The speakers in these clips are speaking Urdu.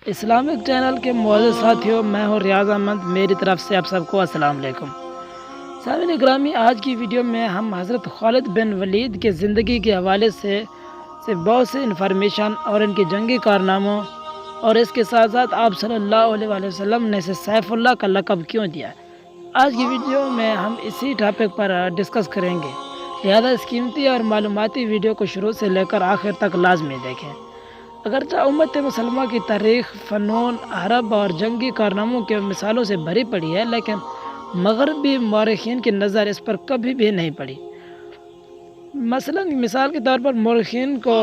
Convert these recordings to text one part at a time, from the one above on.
اسلامک چینل کے معزز ساتھیوں، میں ہوں ریاض احمد، میری طرف سے آپ سب کو السلام علیکم۔ سامعین گرامی، آج کی ویڈیو میں ہم حضرت خالد بن ولید کے زندگی کے حوالے سے بہت سے انفارمیشن اور ان کے جنگی کارناموں اور اس کے ساتھ ساتھ آپ صلی اللہ علیہ وآلہ وسلم نے اسے سیف اللہ کا لقب کیوں دیا، آج کی ویڈیو میں ہم اسی ٹاپک پر ڈسکس کریں گے، لہذا اس قیمتی اور معلوماتی ویڈیو کو شروع سے لے کر آخر تک لازمی دیکھیں۔ اگرچہ امت مسلمہ کی تاریخ فنون، حرب اور جنگی کارناموں کے مثالوں سے بھری پڑی ہے، لیکن مغربی مورخین کی نظر اس پر کبھی بھی نہیں پڑی۔ مثال کے طور پر مورخین کو،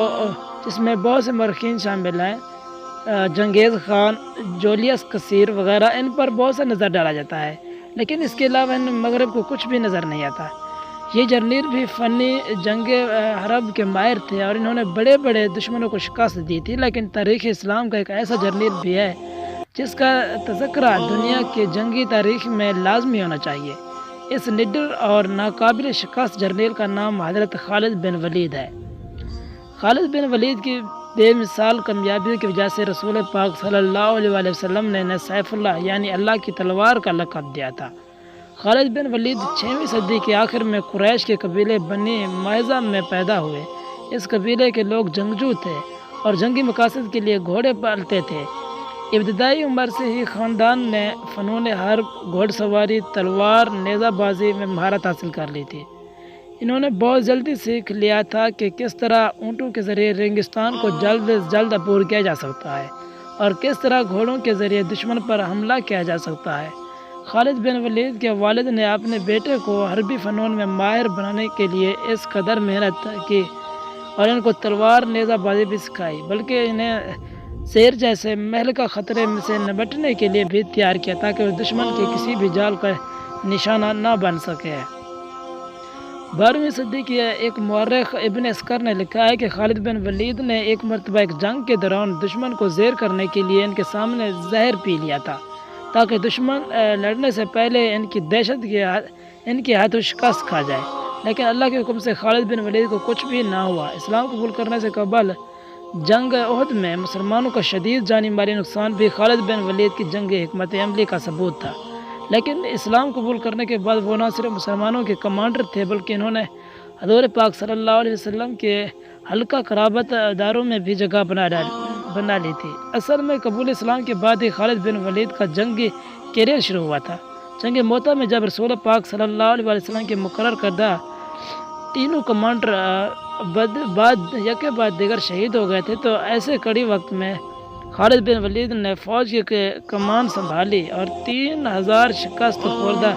جس میں بہت سے مورخین شامل ہیں، چنگیز خان، جولیس کثیر وغیرہ، ان پر بہت سا نظر ڈالا جاتا ہے، لیکن اس کے علاوہ ان مغرب کو کچھ بھی نظر نہیں آتا۔ یہ جرنیل بھی فنی جنگ حرب کے ماہر تھے اور انہوں نے بڑے بڑے دشمنوں کو شکست دی تھی، لیکن تاریخ اسلام کا ایک ایسا جرنیل بھی ہے جس کا تذکرہ دنیا کی جنگی تاریخ میں لازمی ہونا چاہیے۔ اس نڈر اور ناقابل شکست جرنیل کا نام حضرت خالد بن ولید ہے۔ خالد بن ولید کی بے مثال کامیابی کی وجہ سے رسول پاک صلی اللہ علیہ وآلہ وسلم نے انہیں سیف اللہ یعنی اللہ کی تلوار کا لقب دیا تھا۔ خالد بن ولید 6ویں صدی کے آخر میں قریش کے قبیلے بنی ماخزہ میں پیدا ہوئے۔ اس قبیلے کے لوگ جنگجو تھے اور جنگی مقاصد کے لیے گھوڑے پالتے تھے۔ ابتدائی عمر سے ہی خاندان نے فنون حرب، گھوڑ سواری، تلوار، نیزہ بازی میں مہارت حاصل کر لی تھی۔ انہوں نے بہت جلدی سیکھ لیا تھا کہ کس طرح اونٹوں کے ذریعے ریگستان کو جلد از جلد عبور کیا جا سکتا ہے اور کس طرح گھوڑوں کے ذریعے دشمن پر حملہ کیا جا سکتا ہے۔ خالد بن ولید کے والد نے اپنے بیٹے کو حربی فنون میں ماہر بنانے کے لیے اس قدر محنت کی اور ان کو تلوار، نیزہ بازی بھی سکھائی، بلکہ انہیں شیر جیسے مہلکہ خطرے سے نمٹنے کے لیے بھی تیار کیا تاکہ وہ دشمن کے کسی بھی جال کا نشانہ نہ بن سکے۔ 12ویں صدی کے ایک مورخ ابن عسکر نے لکھا ہے کہ خالد بن ولید نے ایک مرتبہ ایک جنگ کے دوران دشمن کو زیر کرنے کے لیے ان کے سامنے زہر پی لیا تھا تاکہ دشمن لڑنے سے پہلے ان کی دہشت ان کے ہاتھوں شکست کھا جائے، لیکن اللہ کے حکم سے خالد بن ولید کو کچھ بھی نہ ہوا۔ اسلام قبول کرنے سے قبل جنگ احد میں مسلمانوں کا شدید جانی مالی نقصان بھی خالد بن ولید کی جنگ حکمت عملی کا ثبوت تھا، لیکن اسلام قبول کرنے کے بعد وہ نہ صرف مسلمانوں کے کمانڈر تھے بلکہ انہوں نے حضور پاک صلی اللہ علیہ وسلم کے حلقہ قرابت داروں میں بھی جگہ بنا لی تھی۔ اصل میں قبول اسلام کے بعد ہی خالد بن ولید کا جنگی کیریئر شروع ہوا تھا۔ جنگ موتا میں جب رسول پاک صلی اللہ علیہ وسلم کے مقرر کردہ تینوں کمانڈر یک بعد دیگر شہید ہو گئے تھے، تو ایسے کڑی وقت میں خالد بن ولید نے فوج کی کمان سنبھالی اور 3000 شکست خوردہ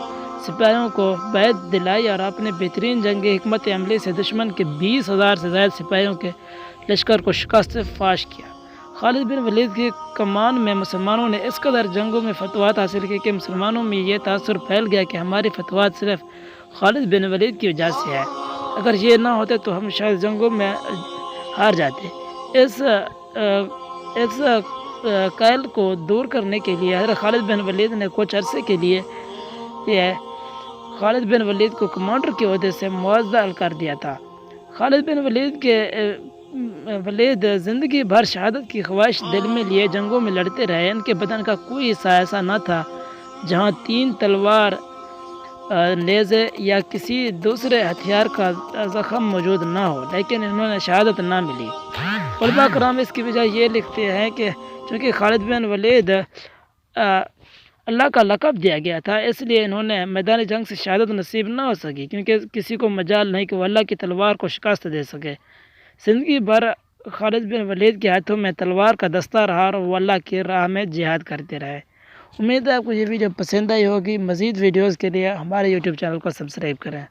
سپاہیوں کو بیعت دلائی اور اپنے بہترین جنگی حکمت عملی سے دشمن کے 20,000 سے زائد سپاہیوں کے لشکر کو شکست فاش کیا۔ خالد بن ولید کی کمان میں مسلمانوں نے اس قدر جنگوں میں فتوحات حاصل کی کہ مسلمانوں میں یہ تاثر پھیل گیا کہ ہماری فتوحات صرف خالد بن ولید کی وجہ سے ہے، اگر یہ نہ ہوتے تو ہم شاید جنگوں میں ہار جاتے۔ اس قائل کو دور کرنے کے لیے حضرت خالد بن ولید نے کچھ عرصے کے لیے خالد بن ولید کو کمانڈر کے عہدے سے معزل کر دیا تھا۔ خالد بن ولید زندگی بھر شہادت کی خواہش دل میں لیے جنگوں میں لڑتے رہے۔ ان کے بدن کا کوئی حصہ ایسا نہ تھا جہاں 3 تلوار، نیزے یا کسی دوسرے ہتھیار کا زخم موجود نہ ہو، لیکن انہوں نے شہادت نہ ملی۔ علماء کرام اس کی وجہ یہ لکھتے ہیں کہ چونکہ خالد بن ولید اللہ کا لقب دیا گیا تھا، اس لیے انہوں نے میدان جنگ سے شہادت نصیب نہ ہو سکی، کیونکہ کسی کو مجال نہیں کہ وہ اللہ کی تلوار کو شکست دے سکے۔ زندگی بھر خالد بن ولید کے ہاتھوں میں تلوار کا دستہ رہا اور وہ اللہ کی راہ میں جہاد کرتے رہے۔ امید ہے آپ کو یہ ویڈیو پسند آئی ہوگی۔ مزید ویڈیوز کے لیے ہمارے یوٹیوب چینل کو سبسکرائب کریں۔